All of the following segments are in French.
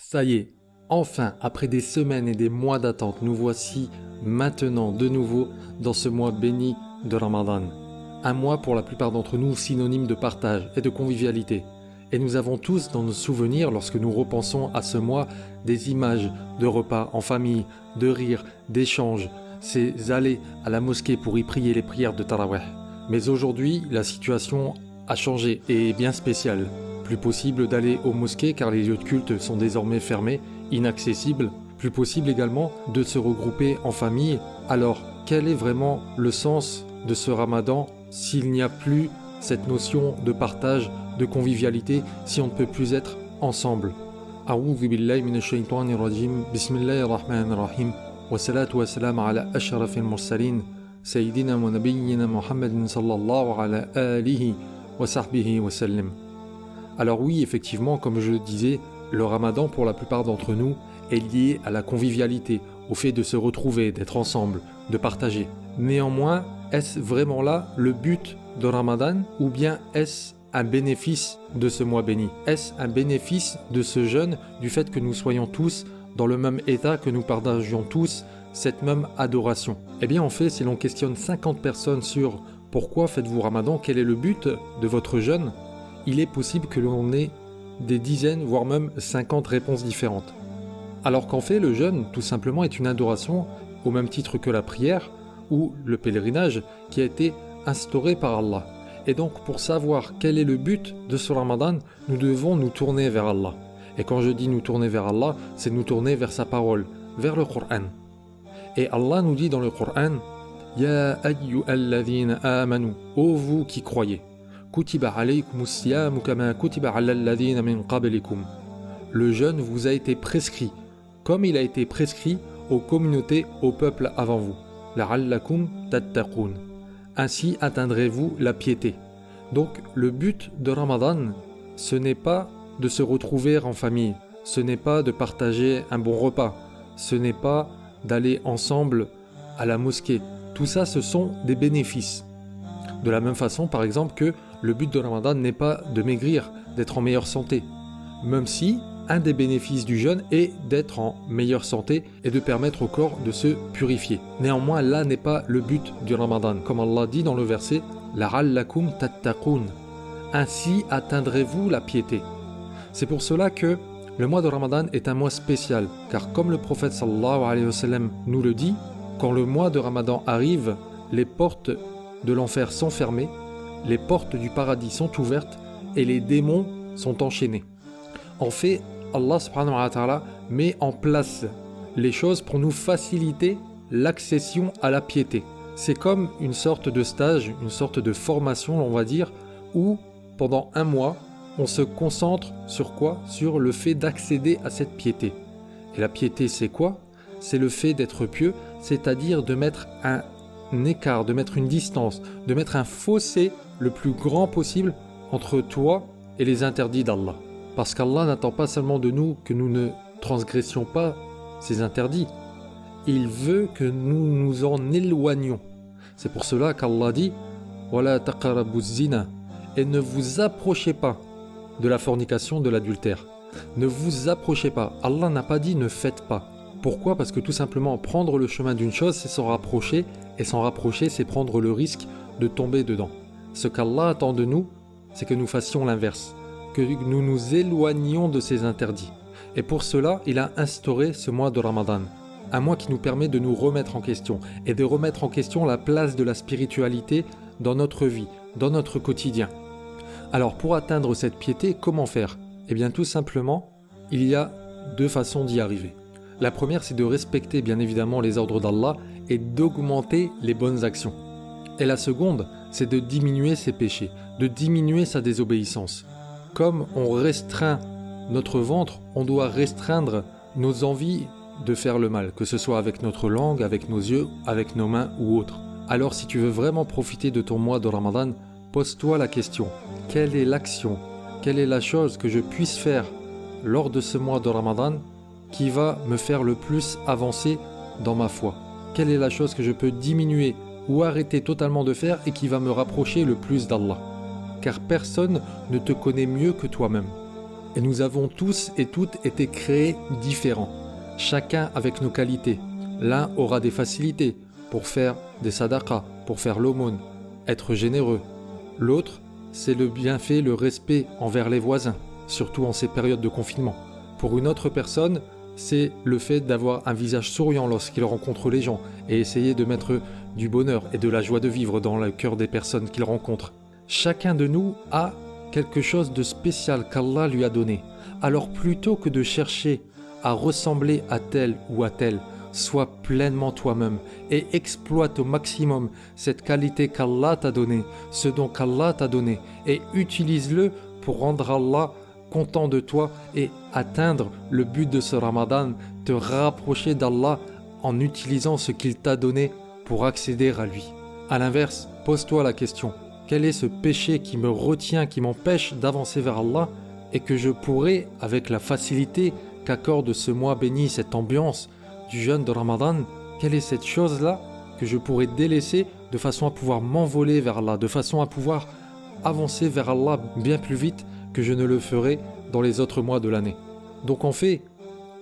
Ça y est, enfin, après des semaines et des mois d'attente, nous voici maintenant de nouveau dans ce mois béni de Ramadan. Un mois pour la plupart d'entre nous synonyme de partage et de convivialité. Et nous avons tous dans nos souvenirs, lorsque nous repensons à ce mois, des images de repas en famille, de rires, d'échanges, ces allées à la mosquée pour y prier les prières de Tarawih. Mais aujourd'hui, la situation a changé et est bien spéciale. Plus possible d'aller aux mosquées car les lieux de culte sont désormais fermés, inaccessibles. Plus possible également de se regrouper en famille. Alors, quel est vraiment le sens de ce Ramadan s'il n'y a plus cette notion de partage, de convivialité, si on ne peut plus être ensemble? A'oudhu billahi minash shaitanir rajim. Bismillahir rahmanir rahim. Wa salatu wa salam ala ashrafil mursalin. Sayyidina wa nabiyyina Muhammadin sallallahu ala alihi wa sahbihi wa sallim. Alors oui, effectivement, comme je le disais, le Ramadan pour la plupart d'entre nous est lié à la convivialité, au fait de se retrouver, d'être ensemble, de partager. Néanmoins, est-ce vraiment là le but de Ramadan ou bien est-ce un bénéfice de ce mois béni? Est-ce un bénéfice de ce jeûne du fait que nous soyons tous dans le même état, que nous partagions tous cette même adoration? Eh bien en fait, si l'on questionne 50 personnes sur pourquoi faites-vous Ramadan, quel est le but de votre jeûne, il est possible que l'on ait des dizaines, voire même 50 réponses différentes. Alors qu'en fait, le jeûne, tout simplement, est une adoration au même titre que la prière ou le pèlerinage qui a été instauré par Allah. Et donc, pour savoir quel est le but de ce Ramadan, nous devons nous tourner vers Allah. Et quand je dis nous tourner vers Allah, c'est nous tourner vers sa parole, vers le Coran. Et Allah nous dit dans le Coran, « Ya ayyuhalladhina amanu » ô vous qui croyez. Kutiba alaykumus siyamu kama kutiba alal ladhina min qablikum. Le jeûne vous a été prescrit, comme il a été prescrit aux communautés, aux peuples avant vous. La'allakum tattaqun. Ainsi atteindrez-vous la piété. Donc le but de Ramadan, ce n'est pas de se retrouver en famille, ce n'est pas de partager un bon repas, ce n'est pas d'aller ensemble à la mosquée. Tout ça, ce sont des bénéfices. De la même façon, par exemple, que le but de Ramadan n'est pas de maigrir, d'être en meilleure santé. Même si un des bénéfices du jeûne est d'être en meilleure santé et de permettre au corps de se purifier. Néanmoins, là n'est pas le but du Ramadan. Comme Allah dit dans le verset « La'allakum tattaqun » ainsi atteindrez-vous la piété. C'est pour cela que le mois de Ramadan est un mois spécial, car comme le prophète sallallahu alayhi wa sallam nous le dit, quand le mois de Ramadan arrive, les portes de l'enfer sont fermées, les portes du paradis sont ouvertes et les démons sont enchaînés. En fait, Allah subhanahu wa ta'ala met en place les choses pour nous faciliter l'accession à la piété. C'est comme une sorte de stage, une sorte de formation, on va dire, où pendant un mois, on se concentre sur quoi? Sur le fait d'accéder à cette piété. Et la piété, c'est quoi? C'est le fait d'être pieux, c'est-à-dire de mettre un écart, de mettre une distance, de mettre un fossé le plus grand possible entre toi et les interdits d'Allah. Parce qu'Allah n'attend pas seulement de nous que nous ne transgressions pas ses interdits. Il veut que nous nous en éloignions. C'est pour cela qu'Allah dit « Wala taqrabu zina » et ne vous approchez pas de la fornication, de l'adultère. Ne vous approchez pas. Allah n'a pas dit « ne faites pas ». Pourquoi? Parce que tout simplement, prendre le chemin d'une chose, c'est s'en rapprocher, et s'en rapprocher, c'est prendre le risque de tomber dedans. Ce qu'Allah attend de nous, c'est que nous fassions l'inverse, que nous nous éloignions de ces interdits. Et pour cela, il a instauré ce mois de Ramadan, un mois qui nous permet de nous remettre en question, et de remettre en question la place de la spiritualité dans notre vie, dans notre quotidien. Alors pour atteindre cette piété, comment faire? Eh bien tout simplement, il y a deux façons d'y arriver. La première, c'est de respecter bien évidemment les ordres d'Allah et d'augmenter les bonnes actions. Et la seconde, c'est de diminuer ses péchés, de diminuer sa désobéissance. Comme on restreint notre ventre, on doit restreindre nos envies de faire le mal, que ce soit avec notre langue, avec nos yeux, avec nos mains ou autre. Alors si tu veux vraiment profiter de ton mois de Ramadan, pose-toi la question, quelle est l'action, quelle est la chose que je puisse faire lors de ce mois de Ramadan qui va me faire le plus avancer dans ma foi? Quelle est la chose que je peux diminuer ou arrêter totalement de faire et qui va me rapprocher le plus d'Allah? Car personne ne te connaît mieux que toi-même. Et nous avons tous et toutes été créés différents, chacun avec nos qualités. L'un aura des facilités pour faire des sadaqas, pour faire l'aumône, être généreux. L'autre, c'est le bienfait, le respect envers les voisins, surtout en ces périodes de confinement. Pour une autre personne, c'est le fait d'avoir un visage souriant lorsqu'il rencontre les gens et essayer de mettre du bonheur et de la joie de vivre dans le cœur des personnes qu'il rencontre. Chacun de nous a quelque chose de spécial qu'Allah lui a donné. Alors plutôt que de chercher à ressembler à tel ou à tel, sois pleinement toi-même et exploite au maximum cette qualité qu'Allah t'a donnée, ce don qu'Allah t'a donné, et utilise-le pour rendre Allah content de toi et atteindre le but de ce Ramadan, te rapprocher d'Allah en utilisant ce qu'il t'a donné pour accéder à lui. A l'inverse, pose-toi la question, quel est ce péché qui me retient, qui m'empêche d'avancer vers Allah et que je pourrais, avec la facilité qu'accorde ce mois béni, cette ambiance du jeûne de Ramadan, quelle est cette chose-là que je pourrais délaisser de façon à pouvoir m'envoler vers Allah, de façon à pouvoir avancer vers Allah bien plus vite que je ne le ferai dans les autres mois de l'année. Donc en fait,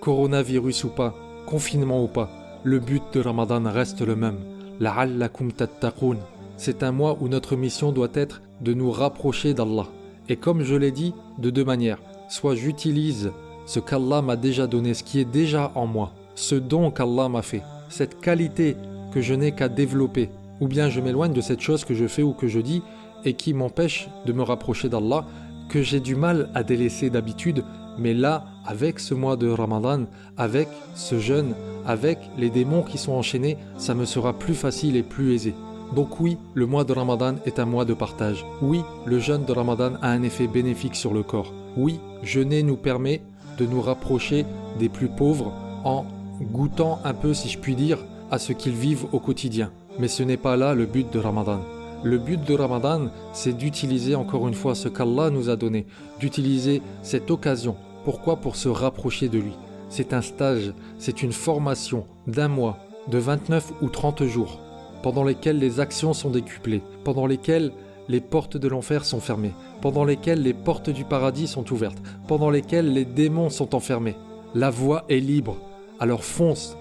coronavirus ou pas, confinement ou pas, le but de Ramadan reste le même. La'allakum tattaqoun. C'est un mois où notre mission doit être de nous rapprocher d'Allah. Et comme je l'ai dit, de deux manières. Soit j'utilise ce qu'Allah m'a déjà donné, ce qui est déjà en moi, ce don qu'Allah m'a fait, cette qualité que je n'ai qu'à développer, ou bien je m'éloigne de cette chose que je fais ou que je dis et qui m'empêche de me rapprocher d'Allah, que j'ai du mal à délaisser d'habitude, mais là, avec ce mois de Ramadan, avec ce jeûne, avec les démons qui sont enchaînés, ça me sera plus facile et plus aisé. Donc oui, le mois de Ramadan est un mois de partage. Oui, le jeûne de Ramadan a un effet bénéfique sur le corps. Oui, jeûner nous permet de nous rapprocher des plus pauvres en goûtant un peu, si je puis dire, à ce qu'ils vivent au quotidien. Mais ce n'est pas là le but de Ramadan. Le but de Ramadan, c'est d'utiliser encore une fois ce qu'Allah nous a donné, d'utiliser cette occasion. Pourquoi ? Pour se rapprocher de lui. C'est un stage, c'est une formation d'un mois, de 29 ou 30 jours, pendant lesquels les actions sont décuplées, pendant lesquels les portes de l'enfer sont fermées, pendant lesquelles les portes du paradis sont ouvertes, pendant lesquelles les démons sont enfermés. La voie est libre. Alors fonce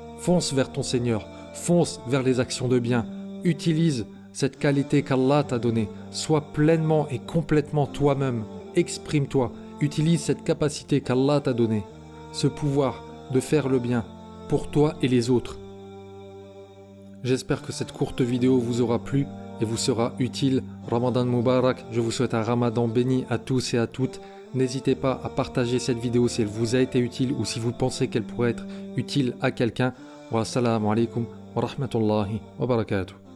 vers ton Seigneur, fonce vers les actions de bien, utilise cette qualité qu'Allah t'a donnée, sois pleinement et complètement toi-même, exprime-toi, utilise cette capacité qu'Allah t'a donnée, ce pouvoir de faire le bien pour toi et les autres. J'espère que cette courte vidéo vous aura plu et vous sera utile. Ramadan Mubarak, je vous souhaite un Ramadan béni à tous et à toutes. N'hésitez pas à partager cette vidéo si elle vous a été utile ou si vous pensez qu'elle pourrait être utile à quelqu'un. Wa assalamu alaikum wa rahmatullahi wa barakatuh.